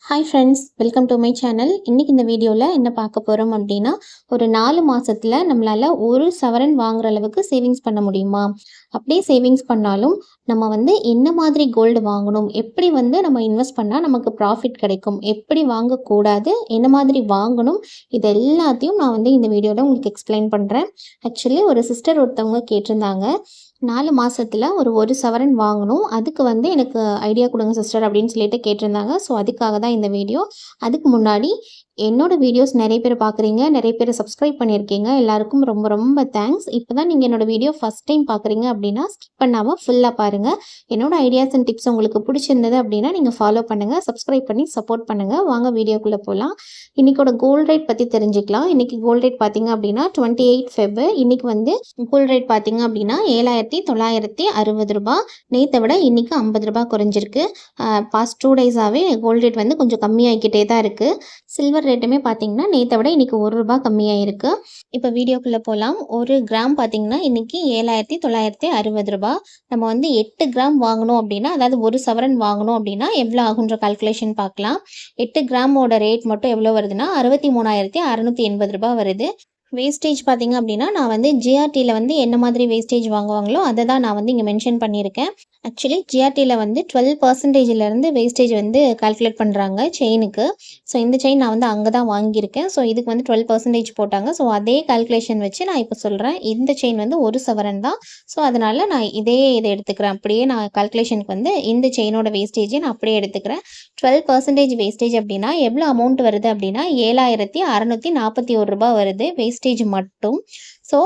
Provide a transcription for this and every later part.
Hi friends, welcome to my channel. இன்றைக்கி இந்த வீடியோவில் என்ன பார்க்க போகிறோம் அப்படின்னா, ஒரு 4 மாதத்தில் நம்மளால் ஒரு சவரன் வாங்குற அளவுக்கு சேவிங்ஸ் பண்ண முடியுமா? அப்படியே சேவிங்ஸ் பண்ணாலும் நம்ம என்ன மாதிரி கோல்டு வாங்கணும், எப்படி நம்ம இன்வெஸ்ட் பண்ணால் நமக்கு ப்ராஃபிட் கிடைக்கும், எப்படி வாங்கக்கூடாது, என்ன மாதிரி வாங்கணும், இது எல்லாத்தையும் நான் இந்த வீடியோவில் உங்களுக்கு எக்ஸ்பிளைன் பண்ணுறேன். ஆக்சுவலி ஒரு சிஸ்டர் ஒருத்தவங்க கேட்டிருந்தாங்க, 4 மாதத்தில் ஒரு சவரன் வாங்கணும், அதுக்கு எனக்கு ஐடியா கொடுங்க சிஸ்டர் அப்படின்னு சொல்லிட்டு கேட்டிருந்தாங்க. ஸோ அதுக்காக தான் இந்த வீடியோ. அதுக்கு முன்னாடி என்னோட வீடியோஸ் நிறைய பேர் பார்க்குறீங்க, நிறைய பேர் சப்ஸ்கிரைப் பண்ணியிருக்கீங்க. எல்லாருக்கும் ரொம்ப ரொம்ப தேங்க்ஸ். இப்போ தான் நீங்கள் என்னோட வீடியோ ஃபஸ்ட் டைம் பார்க்குறீங்க அப்படின்னா ஸ்கிப் பண்ணாமல் ஃபுல்லாக பாருங்கள். என்னோட ஐடியாஸ் அண்ட் டிப்ஸ் உங்களுக்கு பிடிச்சிருந்தது அப்படின்னா நீங்கள் ஃபாலோ பண்ணுங்கள், சப்ஸ்கிரைப் பண்ணி சப்போர்ட் பண்ணுங்கள். வாங்க வீடியோக்குள்ளே போகலாம். இன்றைக்கோட கோல்ட் ரேட் பற்றி தெரிஞ்சுக்கலாம். இன்றைக்கி கோல்ட் ரேட் பார்த்தீங்க அப்படின்னா 28 Feb. இன்றைக்கி கோல்ட் ரேட் பார்த்தீங்க அப்படின்னா 7,960 ரூபா. நேற்றை விட இன்றைக்கி 50 ரூபா குறைஞ்சிருக்கு. பாஸ்ட் 2 டேஸாகவே கோல்ட் ரேட் கொஞ்சம் கம்மியாகிக்கிட்டே தான் இருக்குது. சில்வர் ரேட்டுமே பார்த்தீங்கன்னா நேற்றை விட இன்றைக்கி 1 ரூபா கம்மியாக இருக்குது. இப்போ வீடியோக்குள்ளே போகலாம். 1 கிராம் பார்த்தீங்கன்னா இன்றைக்கி 7,960 ரூபா. நம்ம 8 கிராம் வாங்கணும் அப்படின்னா, அதாவது ஒரு சவரன் வாங்கணும் அப்படின்னா எவ்வளோ ஆகுன்ற கால்குலேஷன் பார்க்கலாம். 8 கிராமோட ரேட் மட்டும் எவ்வளோ வருதுன்னா 63,680 ரூபா வருது. வேஸ்டேஜ் பார்த்தீங்க அப்படின்னா நான் ஜிஆர்டியில் என்ன மாதிரி வேஸ்டேஜ் வாங்குவாங்களோ அதை தான் நான் இங்கே மென்ஷன் பண்ணியிருக்கேன். ஆக்சுவலி ஜிஆர்டியில் 12%லேருந்து வேஸ்டேஜ் கால்குலேட் பண்ணுறாங்க செயினுக்கு. ஸோ இந்த செயின் நான் அங்கே தான் வாங்கியிருக்கேன். ஸோ இதுக்கு 12% போட்டாங்க. ஸோ அதே கால்குலேஷன் வச்சு நான் இப்போ சொல்கிறேன். இந்த செயின் ஒரு சவரன் தான். ஸோ அதனால் நான் இதை எடுத்துக்கிறேன். அப்படியே நான் கால்குலேஷனுக்கு இந்த செயினோட வேஸ்டேஜை நான் அப்படியே எடுத்துக்கிறேன். 12% வேஸ்டேஜ் அப்படின்னா எவ்வளோ அமௌண்ட் வருது அப்படின்னா 7,641 ரூபா வருது வேஸ்டேஜ் மட்டும். ஸோ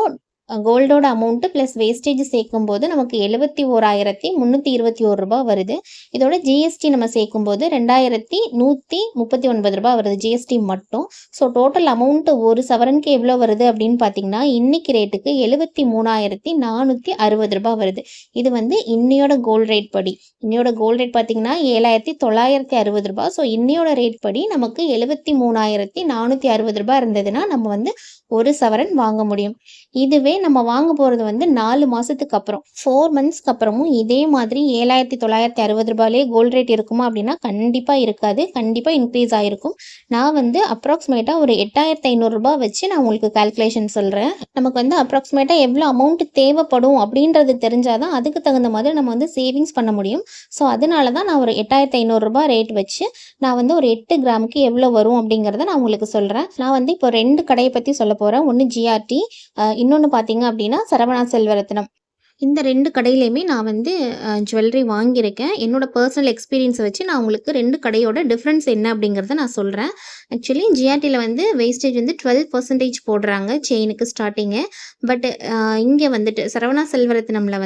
கோல்டோட அமௌண்ட்டு ப்ளஸ் வேஸ்டேஜ் சேர்க்கும்போது நமக்கு 71,321 ரூபா வருது. இதோட ஜிஎஸ்டி நம்ம சேர்க்கும்போது 2,139 ரூபா வருது ஜிஎஸ்டி மட்டும். ஸோ டோட்டல் அமௌண்ட்டு ஒரு சவரனுக்கு எவ்வளோ வருது அப்படின்னு பார்த்தீங்கன்னா இன்னைக்கு ரேட்டுக்கு 73,460 ரூபா வருது. இது இன்னையோட கோல்டு ரேட் படி. இன்னையோட கோல்டு ரேட் பார்த்தீங்கன்னா 7,960 ரூபா. ஸோ இன்னையோட ரேட் படி நமக்கு 73,460 ரூபா இருந்ததுன்னா நம்ம ஒரு சவரன் வாங்க முடியும். இதுவே நம்ம வாங்க போகிறது 4 மாதத்துக்கு அப்புறம், 4 மந்த்ஸ்க்கு அப்புறமும் இதே மாதிரி 7,960 ரூபாயிலே கோல்டு ரேட் இருக்குமா அப்படின்னா கண்டிப்பாக இருக்காது. கண்டிப்பாக இன்க்ரீஸ் ஆகிருக்கும். நான் அப்ராக்சிமேட்டாக ஒரு 8,500 ரூபா வச்சு நான் உங்களுக்கு கால்குலேஷன் சொல்கிறேன். நமக்கு அப்ராக்சிமேட்டாக எவ்வளோ அமௌண்ட் தேவைப்படும் அப்படின்றது தெரிஞ்சால் தான் அதுக்கு தகுந்த மாதிரி நம்ம சேவிங்ஸ் பண்ண முடியும். ஸோ அதனால தான் நான் ஒரு 8,500 ரூபா ரேட் வச்சு நான் ஒரு 8 கிராமுக்கு எவ்வளோ வரும் அப்படிங்கிறத நான் உங்களுக்கு சொல்கிறேன். நான் இப்போ 2 கடையை பற்றி சொல்ல போகிறேன். ஒன்று ஜிஆர்டி, இன்னொன்று பார்த்தீங்க அப்படின்னா சரவணா செல்வரத்னம். இந்த 2 கடையிலையுமே நான் ஜுவல்லரி வாங்கியிருக்கேன். என்னோடய பர்சனல் எக்ஸ்பீரியன்ஸை வச்சு நான் உங்களுக்கு 2 கடையோட டிஃப்ரென்ஸ் என்ன அப்படிங்கிறத நான் சொல்கிறேன். ஆக்சுவலி ஜிஆர்டியில் வேஸ்டேஜ் 12% போடுறாங்க செயினுக்கு ஸ்டார்டிங்கு. பட் இங்கே சரவணா செல்வரத்னமில்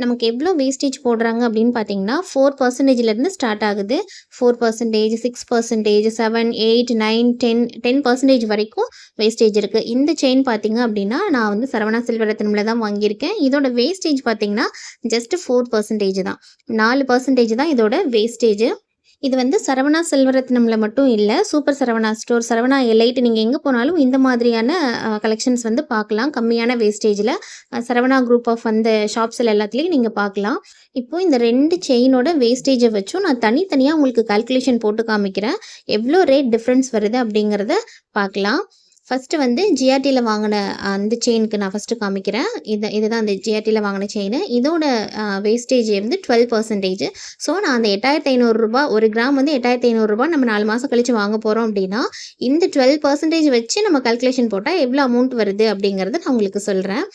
நமக்கு எவ்வளோ வேஸ்டேஜ் போடுறாங்க அப்படின்னு பார்த்தீங்கன்னா 4%லேருந்து ஸ்டார்ட் ஆகுது. 4%, 6%, 7, 8, 9, 10% வரைக்கும் வேஸ்டேஜ் இருக்குது. இந்த செயின் பார்த்தீங்க அப்படின்னா நான் சரவணா செல்வரத்னமில் தான் வாங்கியிருக்கேன். இதோட வேஸ்டேஜ் பார்த்தீங்கன்னா ஜஸ்ட் 4% தான். 4% தான் இதோட வேஸ்டேஜ். இது சரவணா செல்வரத்னமில் மட்டும் இல்லை, super Saravana store, Saravana elite, நீங்கள் எங்கே போனாலும் இந்த மாதிரியான கலெக்ஷன்ஸ் பார்க்கலாம். கம்மியான வேஸ்டேஜில் சரவணா குரூப் ஆஃப் அந்த ஷாப்ஸில் எல்லாத்துலேயும் நீங்கள் பார்க்கலாம். இப்போது இந்த 2 செயினோட வேஸ்டேஜை வச்சும் நான் தனித்தனியாக உங்களுக்கு கால்குலேஷன் போட்டு காமிக்கிறேன். எவ்வளோ ரேட் டிஃப்ரென்ஸ் வருது அப்படிங்கிறத பார்க்கலாம். ஃபஸ்ட்டு ஜிஆர்டியில் வாங்கின அந்த செயினுக்கு நான் ஃபஸ்ட்டு காமிக்கிறேன். இதுதான் அந்த ஜிஆர்டியில் வாங்கின செயின். இதோட வேஸ்டேஜ் 12%. ஸோ நான் அந்த 8,500 ரூபா, ஒரு கிராம் 8,500 ரூபா நம்ம 4 மாதம் கழித்து வாங்க போகிறோம் அப்படின்னா இந்த 12% வச்சு நம்ம கால்குலேஷன் போட்டால் எவ்வளோ அமௌண்ட் வருது அப்படிங்கிறத நான் உங்களுக்கு சொல்கிறேன்.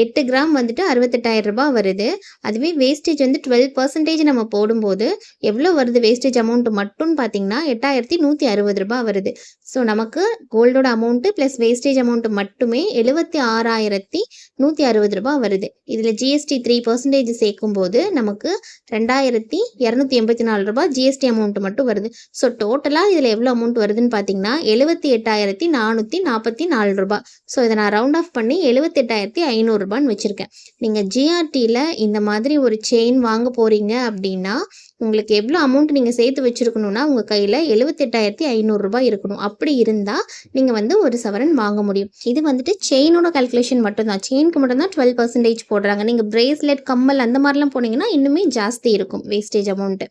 8 கிராம் 68,000 ரூபா வருது. அதுவே வேஸ்டேஜ் 12% நம்ம போடும்போது எவ்வளோ வருது வேஸ்டேஜ் அமௌண்ட் மட்டும் பார்த்தீங்கன்னா 8,160 ரூபா வருது. ஸோ நமக்கு கோல்டோட அமௌண்ட்டு ப்ளஸ் வேஸ்டேஜ் அமௌண்ட்டு மட்டுமே 76,160 ரூபா வருது. இதில் ஜிஎஸ்டி 3% சேர்க்கும்போது நமக்கு 2,284 ரூபா ஜிஎஸ்டி அமௌண்ட் மட்டும் வருது. ஸோ டோட்டலாக இதில் எவ்வளோ அமௌண்ட் வருதுன்னு பார்த்தீங்கன்னா 78,444 ரூபா. ஸோ இதை நான் ரவுண்ட் ஆஃப் பண்ணி 78,500 ரூபான்னு வச்சுருக்கேன். நீங்கள் ஜிஆர்டியில் இந்த மாதிரி ஒரு செயின் வாங்க போகிறீங்க அப்படின்னா உங்களுக்கு எவ்வளோ அமௌண்ட் நீங்கள் சேர்த்து வச்சுருக்கணும்னா உங்கள் கையில் 78,500 ரூபாய் இருக்கணும். அப்படி இருந்தால் நீங்கள் ஒரு சவரன் வாங்க முடியும். இது செயினோட கால்குலேஷன் மட்டும்தான். செயினுக்கு மட்டும்தான் 12% போடுறாங்க. நீங்கள் பிரேஸ்லெட், கம்மல் அந்த மாதிரிலாம் போனீங்கன்னா இன்னுமே ஜாஸ்தி இருக்கும் வேஸ்டேஜ் அமௌண்ட்டு.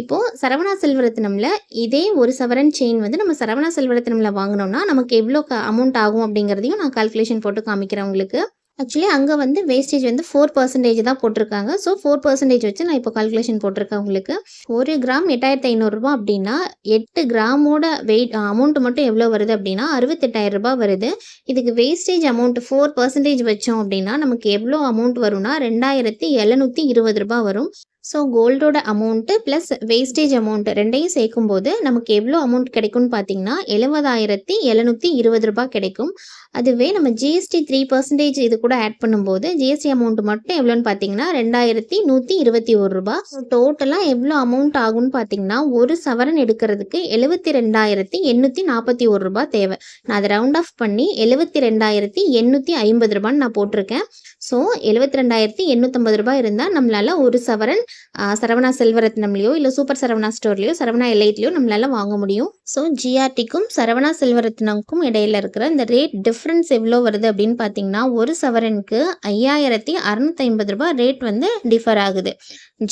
இப்போது சரவணா செல்வரத்தினமில் இதே ஒரு சவரன் செயின் வந்து நம்ம சரவணா செல்வரத்தினமில் வாங்கினோம்னா நமக்கு எவ்வளோ அமௌண்ட் ஆகும் அப்படிங்கிறதையும் நான் கால்குலேஷன் போட்டு காமிக்கிறேன் உங்களுக்கு. ஆக்சுவலி அங்கே வந்து வேஸ்டேஜ் வந்து 4% தான் போட்டிருக்காங்க. ஸோ 4% வச்சு நான் இப்போ கால்குலேஷன் போட்டிருக்கேன் உங்களுக்கு. 1 கிராம் 8500 ரூபா அப்படின்னா 8 கிராமோட வெயிட் அமௌண்ட் மட்டும் எவ்வளோ வருது அப்படின்னா 68,000 ரூபாய் வருது. இதுக்கு வேஸ்டேஜ் அமௌண்ட் 4% வச்சோம் அப்படின்னா நமக்கு எவ்வளோ அமௌண்ட் வரும்னா 2720 ரூபாய் வரும். ஸோ கோல்டோட அமௌண்ட்டு ப்ளஸ் வேஸ்டேஜ் அமௌண்ட் ரெண்டையும் சேர்க்கும்போது நமக்கு எவ்வளோ அமௌண்ட் கிடைக்கும்னு பார்த்தீங்கன்னா 70,720 ரூபாய் கிடைக்கும். அதுவே நம்ம ஜிஎஸ்டி 3% இது கூட ஆட் பண்ணும்போது ஜிஎஸ்டி அமௌண்ட் மட்டும் எவ்வளோன்னு பார்த்தீங்கன்னா 2121 ரூபாய். ஸோ டோட்டலாக எவ்வளோ அமௌண்ட் ஆகும்னு பார்த்தீங்கன்னா ஒரு சவரன் எடுக்கிறதுக்கு 72,841 ரூபாய் தேவை. நான் அதை ரவுண்ட் ஆஃப் பண்ணி 72,850 ரூபான்னு நான் போட்டிருக்கேன். ஸோ 72,850 ரூபாய் இருந்தால் நம்மளால் ஒரு சவரன் சரவணா செல்வரத்னம்லையோ இல்லை சூப்பர் சரவணா ஸ்டோர்லையோ சரவணா எலைட்லையோ நம்மளால வாங்க முடியும். ஸோ ஜிஆர்டிக்கும் சரவணா செல்வரத்னம்க்கும் இடையில இருக்கிற இந்த ரேட் டிஃப்ரென்ஸ் எவ்வளோ வருது அப்படின்னு பார்த்தீங்கன்னா ஒரு சவரனுக்கு 5,650 ரூபாய் ரேட் வந்து டிஃபர் ஆகுது.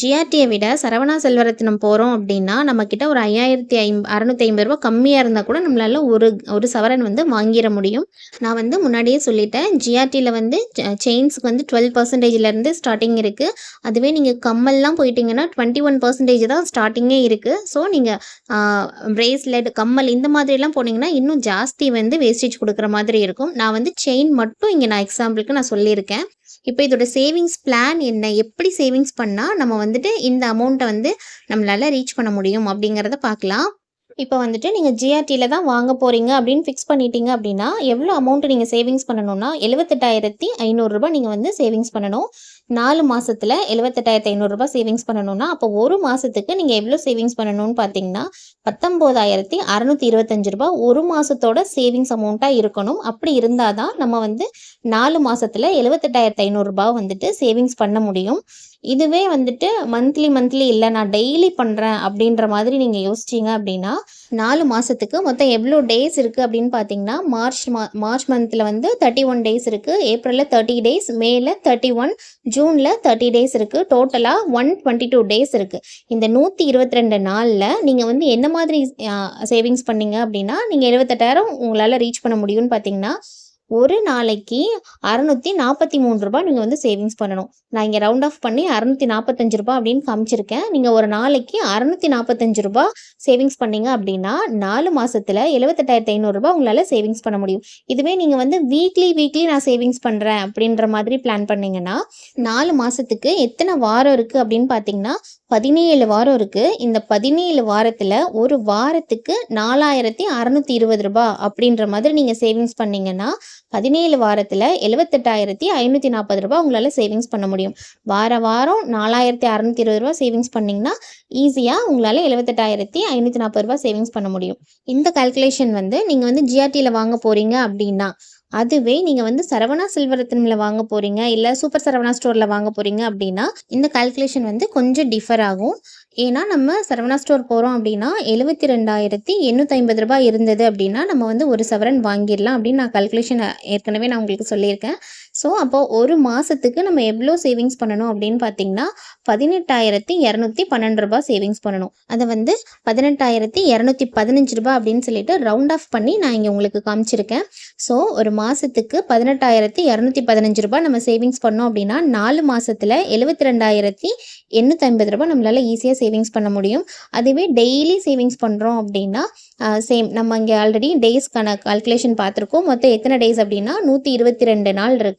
ஜிஆர்டியை விட சரவணா செல்வரத்னம் போகிறோம் அப்படின்னா நம்மக்கிட்ட ஒரு 5,650 ரூபாய் கம்மியாக இருந்தால் கூட நம்மளால ஒரு சவரன் வந்து வாங்கிட முடியும். நான் வந்து முன்னாடியே சொல்லிட்டேன், ஜிஆர்டியில் வந்து செயின்ஸுக்கு வந்து 12%லேருந்து ஸ்டார்டிங் இருக்குது. அதுவே நீங்கள் கம்மல்லாம் போயிட்டீங்கன்னா 21% தான் ஸ்டார்டிங்கே இருக்குது. ஸோ நீங்கள் பிரேஸ்லெட் கம்மல் இந்த மாதிரிலாம் போனீங்கன்னா இன்னும் ஜாஸ்தி வந்து வேஸ்டேஜ் கொடுக்குற மாதிரி இருக்கும். நான் வந்து செயின் மட்டும் இங்கே நான் எக்ஸாம்பிளுக்கு நான் சொல்லியிருக்கேன். இப்போ இதோட சேவிங்ஸ் பிளான் என்ன, எப்படி சேவிங்ஸ் பண்ணால் நம்ம வந்துட்டு இந்த அமௌண்ட்டை வந்து நம்மளால் ரீச் பண்ண முடியும் அப்படிங்கிறத பார்க்கலாம். இப்போ வந்துட்டு நீங்கள் ஜிஆர்டியில் தான் வாங்க போகிறீங்க அப்படின்னு ஃபிக்ஸ் பண்ணிட்டீங்க அப்படின்னா எவ்வளோ அமௌண்ட்டு நீங்கள் சேவிங்ஸ் பண்ணணும்னா 78,500 ரூபாய் நீங்கள் வந்து சேவிங்ஸ் பண்ணணும். 4 மாதத்தில் 78,500 ரூபாய் சேவிங்ஸ் பண்ணணும்னா அப்போ ஒரு மாதத்துக்கு நீங்கள் எவ்வளோ சேவிங்ஸ் பண்ணணும்னு பார்த்தீங்கன்னா 19,625 ரூபாய் ஒரு மாதத்தோட சேவிங்ஸ் அமௌண்ட்டாக இருக்கணும். அப்படி இருந்தால் தான் நம்ம வந்து 4 மாதத்தில் 78,500 ரூபாய் வந்துட்டு சேவிங்ஸ் பண்ண முடியும். இதுவே வந்துட்டு மந்த்லி இல்லை நான் டெய்லி பண்ணுறேன் அப்படின்ற மாதிரி நீங்கள் யோசிச்சிங்க அப்படின்னா 4 மாதத்துக்கு மொத்தம் எவ்வளோ டேஸ் இருக்குது அப்படின்னு பார்த்தீங்கன்னா மார்ச் மந்தில் வந்து 31 டேஸ் இருக்குது, ஏப்ரலில் 30 டேஸ், மேல 31, ஜூனில் 30 டேஸ் இருக்குது. டோட்டலாக 122 டேஸ் இருக்குது. இந்த 122 நாளில் நீங்கள் வந்து என்ன மாதிரி சேவிங்ஸ் பண்ணீங்க அப்படின்னா நீங்கள் 78,000 உங்களால் ரீச் பண்ண முடியும்னு பார்த்தீங்கன்னா ஒரு நாளைக்கு 643 ரூபாய் நீங்கள் வந்து சேவிங்ஸ் பண்ணணும். நான் இங்கே ரவுண்ட் ஆஃப் பண்ணி 645 ரூபாய் அப்படின்னு காமிச்சிருக்கேன். நீங்கள் ஒரு நாளைக்கு 645 ரூபாய் சேவிங்ஸ் பண்ணீங்க அப்படின்னா 4 மாதத்தில் 78,500 ரூபாய் உங்களால் சேவிங்ஸ் பண்ண முடியும். இதுவே நீங்கள் வந்து வீக்லி நான் சேவிங்ஸ் பண்ணுறேன் அப்படின்ற மாதிரி பிளான் பண்ணிங்கன்னா 4 மாதத்துக்கு எத்தனை வாரம் இருக்குது அப்படின்னு பார்த்தீங்கன்னா 17 வாரம் இருக்குது. இந்த 17 வாரத்தில் ஒரு வாரத்துக்கு 4,620 ரூபாய் அப்படின்ற மாதிரி நீங்கள் சேவிங்ஸ் பண்ணிங்கன்னா 17 வாரத்தில் 78,540 ரூபாய் உங்களால் சேவிங்ஸ் பண்ண முடியும். வாரம் 4,620 ரூபாய் சேவிங்ஸ் பண்ணிங்கன்னா ஈஸியாக உங்களால் 78,540 ரூபாய் சேவிங்ஸ் பண்ண முடியும். இந்த கால்குலேஷன் வந்து நீங்கள் வந்து ஜிஆர்டியில் வாங்க போகிறீங்க அப்படின்னா, அதுவே நீங்கள் வந்து சரவணா செல்வரத்னமில் வாங்க போகிறீங்க இல்லை சூப்பர் சரவணா ஸ்டோரில் வாங்க போகிறீங்க அப்படின்னா இந்த கால்குலேஷன் வந்து கொஞ்சம் டிஃபர் ஆகும். ஏன்னா நம்ம சரவணா ஸ்டோர் போகிறோம் அப்படின்னா 72,850 ரூபாய் இருந்தது அப்படின்னா நம்ம வந்து ஒரு சவரன் வாங்கிடலாம் அப்படின்னு நான் கால்குலேஷன் ஏற்கனவே நான் உங்களுக்கு சொல்லியிருக்கேன். ஸோ அப்போது ஒரு மாதத்துக்கு நம்ம எவ்வளோ சேவிங்ஸ் பண்ணணும் அப்படின்னு பார்த்தீங்கன்னா 18,212 ரூபாய் சேவிங்ஸ் பண்ணணும். அதை வந்து 18,215 ரூபாய் அப்படின்னு சொல்லிட்டு ரவுண்ட் ஆஃப் பண்ணி நான் இங்கே உங்களுக்கு காமிச்சிருக்கேன். ஸோ ஒரு மாதத்துக்கு 18,215 ரூபாய் நம்ம சேவிங்ஸ் பண்ணோம் அப்படின்னா 4 மாதத்தில் 72,850 ரூபாய் நம்மளால் ஈஸியாக சேவிங்ஸ் பண்ண முடியும். அதுவே டெய்லி சேவிங்ஸ் பண்ணுறோம் அப்படின்னா சேம் நம்ம இங்கே ஆல்ரெடி டேஸ்க்கான கால்குலேஷன் பார்த்துருக்கோம். மொத்தம் எத்தனை டேஸ் அப்படின்னா 122 நாள் இருக்குது.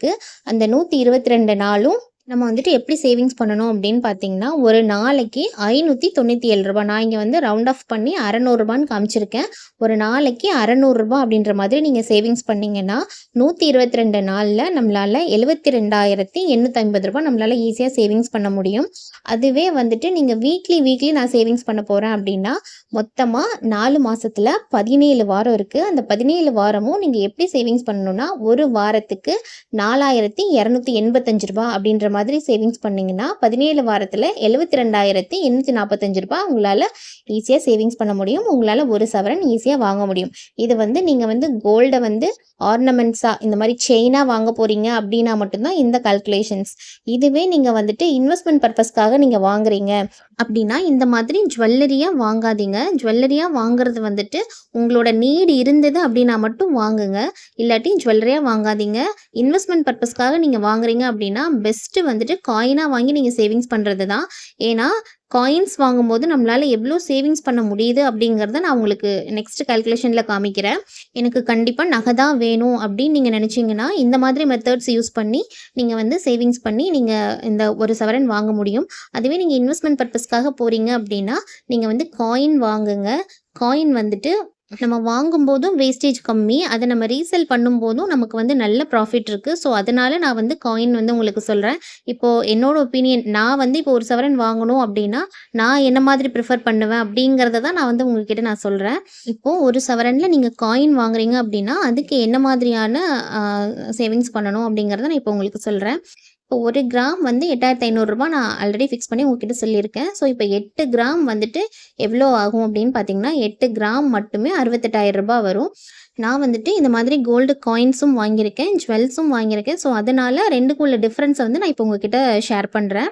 அந்த 122 நாளும் நம்ம வந்துட்டு எப்படி சேவிங்ஸ் பண்ணணும் அப்படின்னு பார்த்தீங்கன்னா ஒரு நாளைக்கு 597 ரூபாய். நான் இங்கே வந்து ரவுண்ட் ஆஃப் பண்ணி 600 ரூபான்னு காமிச்சிருக்கேன். ஒரு நாளைக்கு 600 ரூபாய் அப்படின்ற மாதிரி நீங்கள் சேவிங்ஸ் பண்ணிங்கன்னா 122 நாளில் நம்மளால் 72,850 ரூபாய் நம்மளால் ஈஸியாக சேவிங்ஸ் பண்ண முடியும். அதுவே வந்துட்டு நீங்கள் வீக்லி நான் சேவிங்ஸ் பண்ண போகிறேன் அப்படின்னா மொத்தமாக 4 மாதத்தில் 17 வாரம் இருக்குது. அந்த 17 வாரமும் நீங்கள் எப்படி சேவிங்ஸ் பண்ணணும்னா ஒரு வாரத்துக்கு 4,285 ரூபாய் அப்படின்ற மாதிரி சேவிங்ஸ் பண்ணிங்கன்னா 17 வாரத்தில் 72,845 ரூபாய் உங்களால் ஈஸியாக சேவிங்ஸ் பண்ண முடியும். உங்களால் ஒரு சவரன் ஈஸியாக வாங்க முடியும். இது வந்து நீங்கள் வந்து கோல்டை வந்து ஆர்னமெண்ட்ஸாக இந்த மாதிரி செயினாக வாங்க போகிறீங்க அப்படின்னா மட்டும்தான் இந்த கால்குலேஷன்ஸ். இதுவே நீங்கள் வந்துட்டு இன்வெஸ்ட்மெண்ட் பர்பஸ்க்காக நீங்கள் வாங்குறீங்க, அப்படின்னா இந்த மாதிரி ஜுவல்லரியாக வாங்காதீங்க. ஜுவல்லரியாக வாங்குறது வந்துட்டு உங்களோட நீடு இருந்தது அப்படின்னா மட்டும் வாங்குங்க. இல்லாட்டி ஜுவல்லரியாக வாங்காதீங்க. இன்வெஸ்ட்மெண்ட் பர்பஸ்க்காக நீங்கள் வாங்குறீங்க அப்படின்னா பெஸ்ட்டு வந்துட்டு காயினாக வாங்கி நீங்கள் சேவிங்ஸ் பண்ணுறது தான். ஏன்னா காயின்ஸ் வாங்கும்போது நம்மளால் எவ்வளோ சேவிங்ஸ் பண்ண முடியுது அப்படிங்கிறத நான் உங்களுக்கு நெக்ஸ்ட் கால்குலேஷனில் காமிக்கிறேன். எனக்கு கண்டிப்பாக நகை தான் வேணும் அப்படின்னு நீங்கள் நினச்சிங்கன்னா இந்த மாதிரி மெத்தட்ஸ் யூஸ் பண்ணி நீங்கள் வந்து சேவிங்ஸ் பண்ணி நீங்கள் இந்த ஒரு சவரன் வாங்க முடியும். அதுவே நீங்கள் இன்வெஸ்ட்மெண்ட் பர்பஸ்க்காக போகிறீங்க அப்படின்னா நீங்கள் வந்து காயின் வாங்குங்க. காயின் வந்துட்டு நம்ம வாங்கும்போதும் வேஸ்டேஜ் கம்மி. அதை நம்ம ரீசேல் பண்ணும்போதும் நமக்கு வந்து நல்ல ப்ராஃபிட் இருக்குது. ஸோ அதனால் நான் வந்து காயின் வந்து உங்களுக்கு சொல்கிறேன். இப்போது என்னோட ஒப்பீனியன் நான் வந்து இப்போ ஒரு சவரன் வாங்கணும் அப்படின்னா நான் என்ன மாதிரி ப்ரிஃபர் பண்ணுவேன் அப்படிங்கிறத தான் நான் வந்து உங்ககிட்ட நான் சொல்கிறேன். இப்போது ஒரு சவரனில் நீங்கள் காயின் வாங்குறீங்க அப்படின்னா அதுக்கு என்ன மாதிரியான சேவிங்ஸ் பண்ணணும் அப்படிங்கிறத நான் இப்போ உங்களுக்கு சொல்கிறேன். இப்போ 1 கிராம் வந்து 8,500 நான் ஆல்ரெடி ஃபிக்ஸ் பண்ணி உங்ககிட்ட சொல்லியிருக்கேன். ஸோ இப்போ 8 கிராம் வந்துட்டு எவ்வளோ ஆகும் அப்படின்னு பார்த்தீங்கன்னா 8 கிராம் மட்டுமே 68,000 வரும். நான் வந்துட்டு இந்த மாதிரி கோல்டு காயின்ஸும் வாங்கியிருக்கேன், ஜுவல்ஸும் வாங்கியிருக்கேன். ஸோ அதனால் ரெண்டுக்கும் உள்ள டிஃப்ரென்ஸை வந்து நான் இப்போ உங்ககிட்ட ஷேர் பண்ணுறேன்.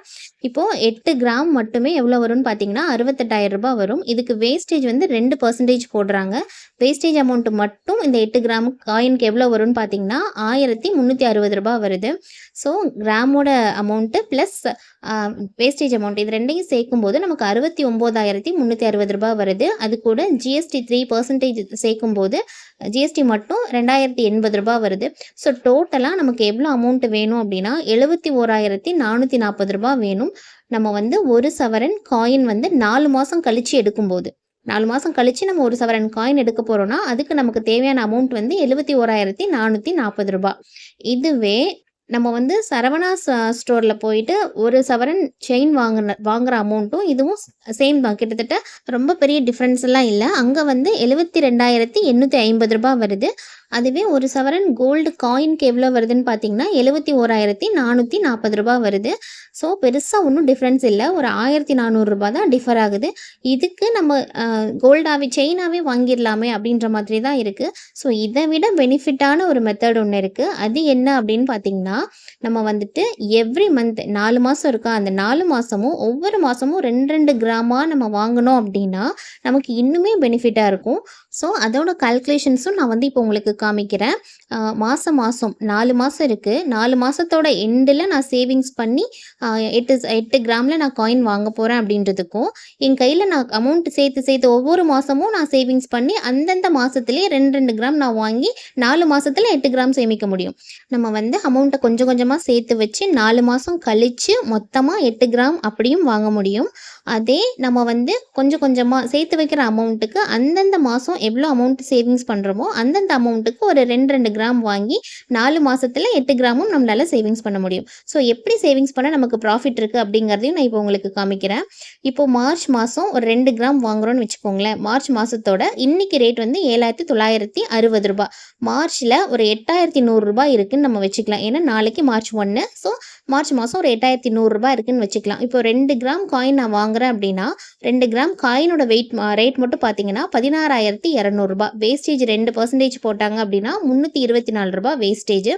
இப்போது 8 கிராம் மட்டுமே எவ்வளோ வரும்னு பார்த்தீங்கன்னா 68,000 வரும். இதுக்கு வேஸ்டேஜ் வந்து 2% போடுறாங்க. வேஸ்டேஜ் அமௌண்ட்டு மட்டும் இந்த 8 கிராம் காயினுக்கு எவ்வளோ வரும்னு பார்த்தீங்கன்னா 1,360 வருது. ஸோ கிராமோட அமௌண்ட்டு ப்ளஸ் வேஸ்டேஜ் அமௌண்ட் இது ரெண்டையும் சேர்க்கும்போது நமக்கு 69,360 வருது. அது கூட ஜிஎஸ்டி 3% சேர்க்கும்போது ஜிஎஸ்டி மட்டும் 2,080 வருது. ஸோ டோட்டலாக நமக்கு எவ்வளோ அமௌண்ட் வேணும் அப்படின்னா 71,440 வேணும். நம்ம வந்து ஒரு சவரன் காயின் வந்து 4 மாதம் கழித்து எடுக்கும்போது 4 மாதம் கழித்து நம்ம ஒரு சவரன் காயின் எடுக்க போகிறோன்னா அதுக்கு நமக்கு தேவையான அமௌண்ட் வந்து 71,440. இதுவே நம்ம வந்து சரவணா ஸ்டோரில் போயிட்டு ஒரு சவரன் செயின் வாங்குகிற அமௌண்ட்டும் இதுவும் சேம் தான். கிட்டத்தட்ட ரொம்ப பெரிய டிஃப்ரென்ஸ் எல்லாம் இல்லை. அங்கே வந்து 72,850 வருது. அதுவே ஒரு சவரன் கோல்டு காயினுக்கு எவ்வளோ வருதுன்னு பார்த்தீங்கன்னா 71,440 வருது. ஸோ பெருசாக ஒன்றும் டிஃப்ரென்ஸ் இல்லை. ஒரு 1,400 தான் டிஃபர் ஆகுது. இதுக்கு நம்ம கோல்டாகவே செயினாகவே வாங்கிடலாமே அப்படின்ற மாதிரி தான் இருக்குது. ஸோ இதை விட பெனிஃபிட்டான ஒரு மெத்தட் ஒன்று இருக்குது. அது என்ன அப்படின்னு பார்த்தீங்கன்னா நம்ம வந்துட்டு எவ்ரி மந்த் 4 மாதம் இருக்கா, அந்த 4 மாதமும் ஒவ்வொரு மாதமும் 2 கிராமாக நம்ம வாங்கினோம் அப்படின்னா நமக்கு இன்னுமே பெனிஃபிட்டாக இருக்கும். ஸோ அதோட கால்குலேஷன்ஸும் நான் வந்து இப்போ உங்களுக்கு காமிக்கிறேன். மாதம் 4 மாதம் இருக்குது. 4 மாதத்தோட எண்டில் நான் சேவிங்ஸ் பண்ணி 8 கிராமில் நான் காயின் வாங்க போகிறேன் அப்படின்றதுக்கும் என் கையில் நான் அமௌண்ட் சேர்த்து ஒவ்வொரு மாதமும் நான் சேவிங்ஸ் பண்ணி அந்தந்த மாதத்துலேயே 2 கிராம் நான் வாங்கி 4 மாதத்தில் 8 கிராம் சேமிக்க முடியும். நம்ம வந்து அமௌண்ட்டை கொஞ்சம் கொஞ்சமாக சேர்த்து வச்சு 4 மாதம் கழித்து மொத்தமாக 8 கிராம் அப்படியும் வாங்க முடியும். அதே நம்ம வந்து கொஞ்சம் கொஞ்சமாக சேர்த்து வைக்கிற அமௌண்ட்டுக்கு அந்தந்த மாதம் எவ்வளோ அமௌண்ட் சேவிங்ஸ் பண்ணுறோமோ அந்தந்த அமௌண்ட்டுக்கு ஒரு 2 கிராம் வாங்கி 4 மாதத்தில் 8 கிராமும் நம்மளால் சேவிங்ஸ் பண்ண முடியும். ஸோ எப்படி சேவிங்ஸ் பண்ண நமக்கு ப்ராஃபிட் இருக்குது அப்படிங்கிறதையும் நான் இப்போ உங்களுக்கு காமிக்கிறேன். இப்போது மார்ச் மாதம் ஒரு 2 கிராம் வாங்குகிறோன்னு வச்சுக்கோங்களேன். மார்ச் மாதத்தோட இன்றைக்கி ரேட் வந்து 7,960. மார்ச்சில் ஒரு 8,100 இருக்குதுன்னு நம்ம வச்சுக்கலாம். ஏன்னா நாளைக்கு மார்ச் 1. ஸோ மார்ச் மாதம் ஒரு 8,100 இருக்குதுன்னு வச்சுக்கலாம். இப்போ 2 கிராம் காயின் நான் வாங்குகிறேன் அப்படின்னா 2 கிராம் காயினோட ரேட் மட்டும் பார்த்தீங்கன்னா 16,200. வேஸ்டேஜ் 2% போட்டாங்க அப்படின்னா 324 வேஸ்டேஜ்.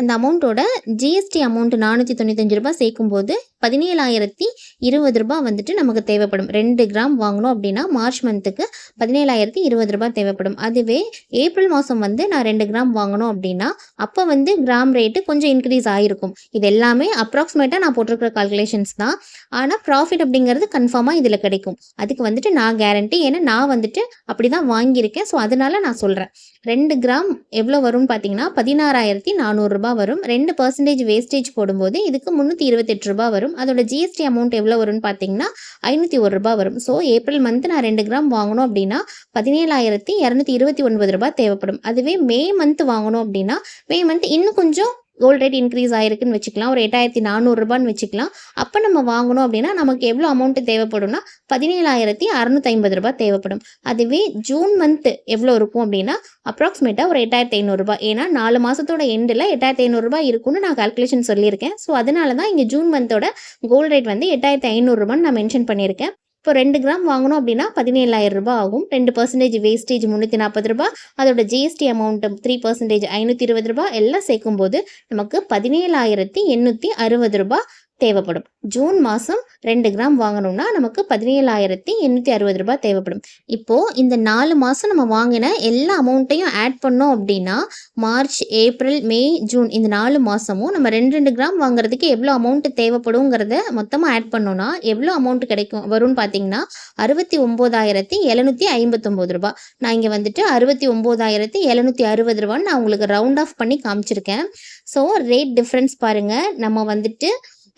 அந்த அமௌண்ட்டோட ஜிஎஸ்டி அமௌண்ட் 495 சேர்க்கும்போது 17,020 வந்துட்டு நமக்கு தேவைப்படும். 2 கிராம் வாங்கணும் அப்படின்னா மார்ச் மந்த்துக்கு 17,020 தேவைப்படும். அதுவே ஏப்ரல் மாதம் வந்து நான் 2 கிராம் வாங்கணும் அப்படின்னா அப்போ வந்து கிராம் ரேட்டு கொஞ்சம் இன்க்ரீஸ் ஆகிருக்கும். இது எல்லாமே அப்ராக்சிமேட்டாக நான் போட்டிருக்கிற கால்குலேஷன்ஸ் தான். ஆனால் ப்ராஃபிட் அப்படிங்கிறது கன்ஃபார்மாக இதில் கிடைக்கும். அதுக்கு வந்துட்டு நான் கேரண்டி. ஏன்னா நான் வந்துட்டு அப்படி தான் வாங்கியிருக்கேன். ஸோ அதனால் நான் சொல்கிறேன். 2 கிராம் எவ்வளோ வரும்னு பார்த்தீங்கன்னா 16,400 வரும். 2% வேஸ்டேஜ் போடும்போது இதுக்கு 328 வரும். அதோட ஜிஎஸ்டி அமௌண்ட் எவ்வளோ வரும்னு பார்த்தீங்கன்னா 501 வரும். ஸோ ஏப்ரல் மந்த் நான் 2 கிராம் வாங்கணும் அப்படின்னா 17,229 தேவைப்படும். அதுவே மே மந்த் வாங்கணும் அப்படின்னா மே மந்த் இன்னும் கொஞ்சம் கோல்ட் ரேட் இன்க்ரீஸ் ஆகிருக்குன்னு வச்சுக்கலாம். ஒரு 8,400 வச்சுக்கலாம். அப்போ நம்ம வாங்கணும் அப்படின்னா நமக்கு எவ்வளோ அமௌண்ட்டு தேவைப்படும்னா 17,650 தேவைப்படும். அதுவே ஜூன் மந்த் எவ்வளோ இருக்கும் அப்படின்னா அப்ராக்சிமேட்டாக ஒரு 8,500. ஏன்னா 4 மாதத்தோட எண்டில் 8,500 இருக்குன்னு நான் கால்குலேஷன் சொல்லியிருக்கேன். ஸோ அதனால தான் இங்கே ஜூன் மந்தோட கோல்ட் ரேட் வந்து 8,500 நான் மென்ஷன் பண்ணியிருக்கேன். இப்போ 2 கிராம் வாங்கணும் அப்படின்னா 17,000 ஆகும். 2% வேஸ்டேஜ் 340, அதோட ஜிஎஸ்டி அமௌண்ட் 3% 520 எல்லாம் சேர்க்கும்போது நமக்கு 17,860 தேவைப்படும். ஜூன் மாதம் 2 கிராம் வாங்கணும்னா நமக்கு 17,860 ரூபாய் தேவைப்படும். இப்போது இந்த 4 மாதம் நம்ம வாங்கின எல்லா அமௌண்ட்டையும் ஆட் பண்ணோம் அப்படின்னா மார்ச், ஏப்ரல், மே, ஜூன் இந்த 4 மாதமும் நம்ம 2 கிராம் வாங்குறதுக்கு எவ்வளோ அமௌண்ட் தேவைப்படுங்கிறத மொத்தமாக ஆட் பண்ணோன்னா எவ்வளோ அமௌண்ட் கிடைக்கும் வரும்னு பார்த்தீங்கன்னா 69,759 ரூபாய். நான் இங்கே வந்துட்டு 69,760 ரூபான்னு நான் உங்களுக்கு ரவுண்ட் ஆஃப் பண்ணி காமிச்சிருக்கேன். ஸோ ரேட் டிஃப்ரென்ஸ் பாருங்கள். நம்ம வந்துட்டு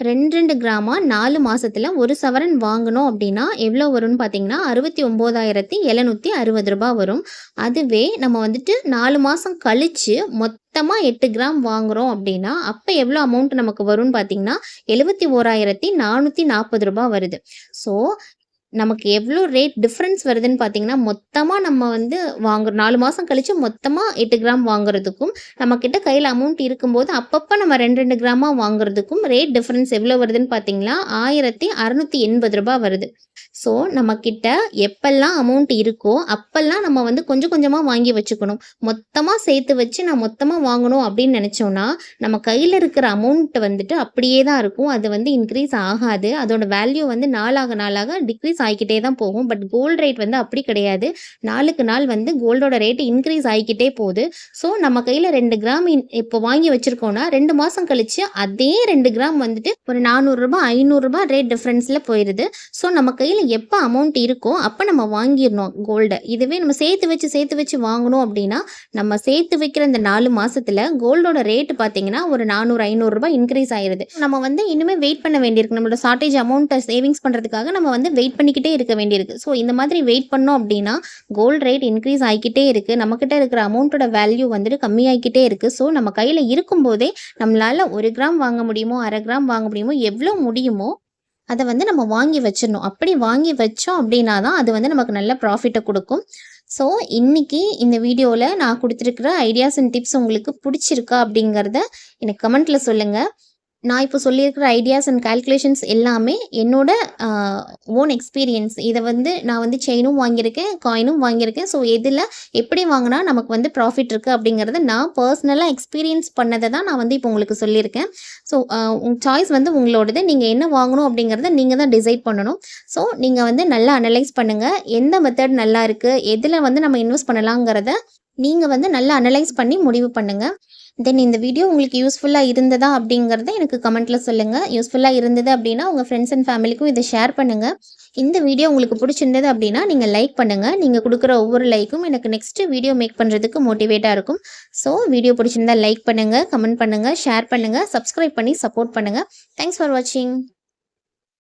2 கிராமா 4 மாதத்தில் 1 சவரன் வாங்கணும் அப்படின்னா எவ்வளோ வரும்னு பார்த்தீங்கன்னா 69,760 ரூபாய் வரும். அதுவே நம்ம வந்துட்டு 4 மாதம் கழித்து மொத்தமாக 8 கிராம் வாங்குகிறோம் அப்படின்னா அப்போ எவ்வளோ அமௌண்ட் நமக்கு வரும்னு பார்த்தீங்கன்னா 71,440 ரூபாய் வருது. ஸோ நமக்கு எவ்வளோ ரேட் டிஃப்ரென்ஸ் வருதுன்னு பார்த்தீங்கன்னா மொத்தமாக நம்ம வந்து 4 மாதம் கழித்து மொத்தமாக 8 கிராம் வாங்குறதுக்கும் நம்மக்கிட்ட கையில் அமௌண்ட் இருக்கும்போது அப்பப்போ நம்ம 2 கிராமாக வாங்குறதுக்கும் ரேட் டிஃப்ரென்ஸ் எவ்வளோ வருதுன்னு பார்த்தீங்கன்னா 1,680 ரூபாய் வருது. ஸோ நம்மக்கிட்ட எப்பெல்லாம் அமௌண்ட் இருக்கோ அப்போல்லாம் நம்ம வந்து கொஞ்சம் கொஞ்சமாக வாங்கி வச்சுக்கணும். மொத்தமாக சேர்த்து வச்சு நான் மொத்தமாக வாங்கணும் அப்படின்னு நினச்சோன்னா நம்ம கையில் இருக்கிற அமௌண்ட் வந்துட்டு அப்படியே தான் இருக்கும். அது வந்து இன்க்ரீஸ் ஆகாது. அதோட வேல்யூ வந்து நாளாக நாளாக டிக்ரீஸ் ஆகிக்கிட்டே தான் போகும். பட் கோல்டு ரேட் வந்து அப்படி கிடையாது. நாளுக்கு நாள் வந்து கோல்டோட ரேட்டு இன்க்ரீஸ் ஆகிக்கிட்டே போகுது. ஸோ நம்ம கையில் 2 கிராம் இப்போ வாங்கி வச்சுருக்கோன்னா 2 மாதம் கழித்து அதே 2 கிராம் வந்துட்டு ஒரு 400 ரூபாய் 500 ரூபாய் ரேட் டிஃப்ரென்ஸில் போயிடுது. ஸோ நம்ம கையில் எப்போ அமௌண்ட் இருக்கோ அப்போ நம்ம வாங்கிடணும் கோல்டை. இதுவே நம்ம சேர்த்து வச்சு வாங்கணும் அப்படின்னா நம்ம சேர்த்து வைக்கிற இந்த 4 மாதத்தில் கோல்டோட ரேட்டு பார்த்தீங்கன்னா ஒரு 400-500 ரூபாய் இன்க்ரீஸ் ஆயிடுது. நம்ம வந்து இன்னுமே வெயிட் பண்ண வேண்டியிருக்கு. நம்மளோட ஷார்ட்டேஜ் அமௌண்ட்டை சேவிங்ஸ் பண்ணுறதுக்காக நம்ம வந்து வெயிட் பண்ணிக்கிட்டே இருக்க வேண்டியிருக்கு. ஸோ இந்த மாதிரி வெயிட் பண்ணோம் அப்படின்னா கோல்டு ரேட் இன்க்ரீஸ் ஆகிக்கிட்டே இருக்குது. நம்மக்கிட்ட இருக்கிற அமௌண்ட்டோட வேல்யூ வந்துட்டு கம்மியாகிக்கிட்டே இருக்குது. ஸோ நம்ம கையில் இருக்கும்போதே நம்மளால் 1 கிராம் வாங்க முடியுமோ 1/2 கிராம் வாங்க முடியுமோ எவ்வளோ முடியுமோ அதை வந்து நம்ம வாங்கி வச்சிடணும். அப்படி வாங்கி வச்சோம் அப்படின்னா தான் அது வந்து நமக்கு நல்ல ப்ராஃபிட்டை கொடுக்கும். ஸோ இன்றைக்கி இந்த வீடியோவில் நான் கொடுத்துருக்குற ஐடியாஸ் அண்ட் டிப்ஸ் உங்களுக்கு பிடிச்சிருக்கா அப்படிங்கிறத எனக்கு கமெண்ட்டில் சொல்லுங்கள். நான் இப்போ சொல்லியிருக்கிற ஐடியாஸ் அண்ட் கால்குலேஷன்ஸ் எல்லாமே என்னோட ஓன் எக்ஸ்பீரியன்ஸ். இதை வந்து நான் வந்து செயினும் வாங்கியிருக்கேன், காயினும் வாங்கியிருக்கேன். ஸோ எதில் எப்படி வாங்கினா நமக்கு வந்து ப்ராஃபிட் இருக்குது அப்படிங்கிறத நான் பர்சனலாக எக்ஸ்பீரியன்ஸ் பண்ணதை தான் நான் வந்து இப்போ உங்களுக்கு சொல்லியிருக்கேன். ஸோ உங்கள் சாய்ஸ் வந்து உங்களோடது. நீங்கள் என்ன வாங்கணும் அப்படிங்கிறத நீங்கள் தான் டிசைட் பண்ணணும். ஸோ நீங்கள் வந்து நல்லா அனலைஸ் பண்ணுங்கள். எந்த மெத்தட் நல்லா இருக்குது, எதில் வந்து நம்ம இன்வெஸ்ட் பண்ணலாங்கிறத நீங்கள் வந்து நல்லா அனலைஸ் பண்ணி முடிவு பண்ணுங்கள். தென் இந்த வீடியோ உங்களுக்கு யூஸ்ஃபுல்லாக இருந்ததா அப்படிங்கிறத எனக்கு கமெண்ட்டில் சொல்லுங்கள். யூஸ்ஃபுல்லாக இருந்தது அப்படின்னா உங்கள் ஃப்ரெண்ட்ஸ் அண்ட் ஃபேமிலிக்கும் இதை ஷேர் பண்ணுங்கள். இந்த வீடியோ உங்களுக்கு பிடிச்சிருந்தது அப்படின்னா நீங்கள் லைக் பண்ணுங்கள். நீங்கள் கொடுக்குற ஒவ்வொரு லைக்கும் எனக்கு நெக்ஸ்ட்டு வீடியோ மேக் பண்ணுறதுக்கு மோட்டிவேட்டாக இருக்கும். ஸோ வீடியோ பிடிச்சிருந்தா லைக் பண்ணுங்கள், கமெண்ட் பண்ணுங்கள், ஷேர் பண்ணுங்கள், சப்ஸ்கிரைப் பண்ணி சப்போர்ட் பண்ணுங்கள். தேங்க்ஸ் ஃபார் வாட்சிங்.